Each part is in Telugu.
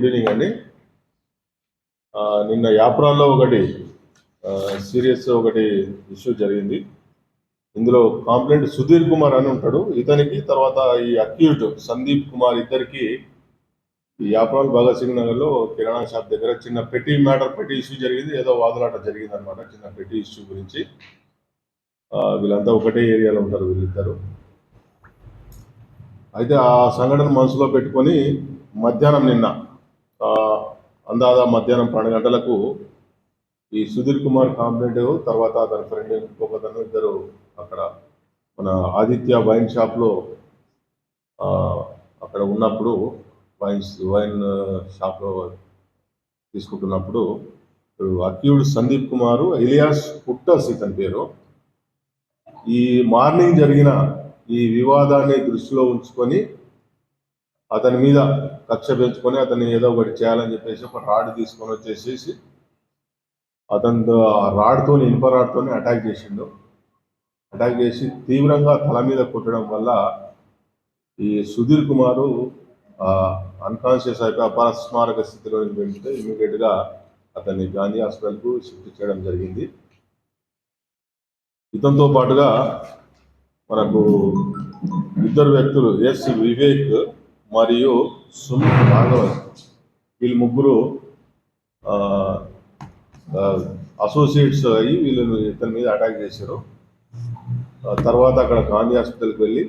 గుడ్ ఈవినింగ్ అండి. నిన్న యాప్రాల్లో ఒకటి సీరియస్ ఒకటి ఇష్యూ జరిగింది. ఇందులో కాంప్లైంట్ సుధీర్ కుమార్ అని ఉంటాడు. ఇతనికి తర్వాత ఈ అక్యూజ్డ్ సందీప్ కుమార్ ఇద్దరికి ఈ యాప్రాల్ భగత్ సింగ్ నగర్లో కిరాణా షాప్ దగ్గర చిన్న పెట్టి ఇష్యూ జరిగింది. ఏదో వాదులాట జరిగింది అనమాట, చిన్న పెట్టి ఇష్యూ గురించి. వీళ్ళంతా ఒకటే ఏరియాలో ఉంటారు వీళ్ళిద్దరు. అయితే ఆ సంఘటన మనసులో పెట్టుకొని మధ్యాహ్నం నిన్న మధ్యాహ్నం 12 గంటలకు ఈ సుధీర్ కుమార్ కాంప్లైంట్, తర్వాత అతని ఫ్రెండ్ ఇంకొకతను ఇద్దరు అక్కడ మన ఆదిత్య వైన్ షాప్లో అక్కడ ఉన్నప్పుడు వైన్ షాప్లో తీసుకుంటున్నప్పుడు అక్యూజ్డ్ సందీప్ కుమారు ఎలియాస్ పుట్టస్ ఇతని పేరు. ఈ మార్నింగ్ జరిగిన ఈ వివాదాన్ని దృష్టిలో ఉంచుకొని అతని మీద కక్ష పెంచుకొని అతన్ని ఏదో ఒకటి చేయాలని చెప్పేసి ఒక రాడ్ తీసుకొని వచ్చేసేసి అతను ఆ రాడ్తో ఇనుప రాడ్తో అటాక్ చేసిండు. అటాక్ చేసి తీవ్రంగా తల మీద కొట్టడం వల్ల ఈ సుధీర్ కుమారు అన్కాన్షియస్ అయిపోయి అపస్మారక స్థితిలో వెళ్తే ఇమీడియట్గా అతన్ని గాంధీ హాస్పిటల్కు షిఫ్ట్ చేయడం జరిగింది. ఇతనితో పాటుగా మనకు ఇద్దరు వ్యక్తులు ఎస్ వివేక్ మరియు సుమిత్ భాగవత్, వీళ్ళు ముగ్గురు అసోసియేట్స్ అయ్యి వీళ్ళని ఇతని మీద అటాక్ చేశారు. తర్వాత అక్కడ గాంధీ హాస్పిటల్కి వెళ్ళి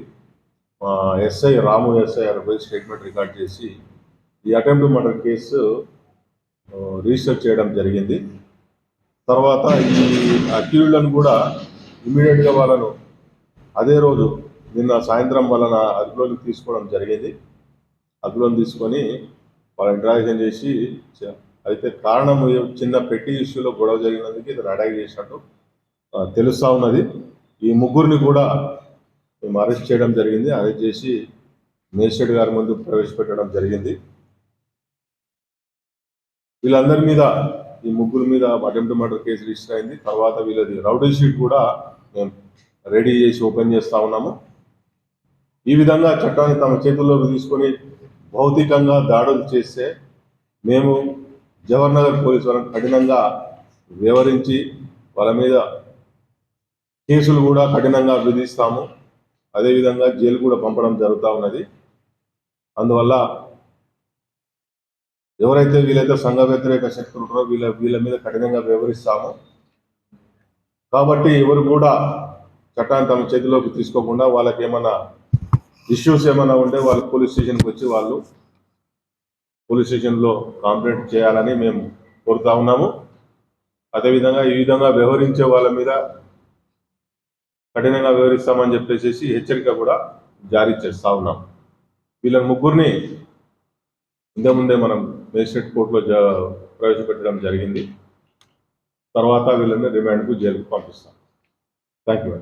ఎస్ఐ రాము అక్కడ పోయి స్టేట్మెంట్ రికార్డ్ చేసి ఈ అటెంప్ట్ మర్డర్ కేసు రిజిస్టర్ చేయడం జరిగింది. తర్వాత ఈ అక్యూజ్డ్లను కూడా ఇమీడియట్గా వాళ్ళను అదే రోజు నిన్న సాయంత్రం వాళ్ళని అదుపులోకి తీసుకోవడం జరిగింది. అదుపులోకి తీసుకొని వాళ్ళ ఇంటరాక్షన్ చేసి, అయితే కారణం చిన్న పెట్టి ఇష్యూలో గొడవ జరిగినందుకు ఇతను అటాక్ చేసినట్టు తెలుస్తూ ఉన్నది. ఈ ముగ్గురిని కూడా మేము అరెస్ట్ చేయడం జరిగింది. అరెస్ట్ చేసి మేజిస్ట్రేట్ గారి ముందు ప్రవేశపెట్టడం జరిగింది. వీళ్ళందరి మీద, ఈ ముగ్గురు మీద అటెంప్ట్ మర్డర్ కేసు రిజిస్టర్ అయింది. తర్వాత వీళ్ళది రౌడీ షీట్ కూడా మేము రెడీ చేసి ఓపెన్ చేస్తూ ఉన్నాము. ఈ విధంగా చట్టాన్ని తమ చేతుల్లోకి తీసుకొని భౌతికంగా దాడులు చేస్తే మేము జవహర్ నగర్ పోలీసు వాళ్ళని కఠినంగా వివరించి వాళ్ళ మీద కేసులు కూడా కఠినంగా విధిస్తాము. అదేవిధంగా జైలు కూడా పంపడం జరుగుతూ ఉన్నది. అందువల్ల ఎవరైతే వీళ్ళైతే సంఘ వ్యతిరేక శక్తులు ఉంటారో వీళ్ళ మీద కఠినంగా వ్యవహరిస్తాము. కాబట్టి ఎవరు కూడా చట్టాన్ని తమ చేతిలోకి తీసుకోకుండా వాళ్ళకి ఏమైనా ఇష్యూస్ ఏమైనా ఉంటే వాళ్ళు పోలీస్ స్టేషన్కి వచ్చి వాళ్ళు పోలీస్ స్టేషన్లో కంప్లైంట్ చేయాలని మేము కోరుతా ఉన్నాము. అదేవిధంగా ఈ విధంగా వ్యవహరించే వాళ్ళ మీద కఠినంగా వ్యవహరిస్తామని చెప్పేసి హెచ్చరిక కూడా జారీ చేస్తూ ఉన్నాం. వీళ్ళ ముగ్గురిని ఇంతకుముందే మనం మేజిస్ట్రేట్ కోర్టులో ప్రవేశపెట్టడం జరిగింది. తర్వాత వీళ్ళని రిమాండ్కు జైలుకు పంపిస్తాం. Thank you.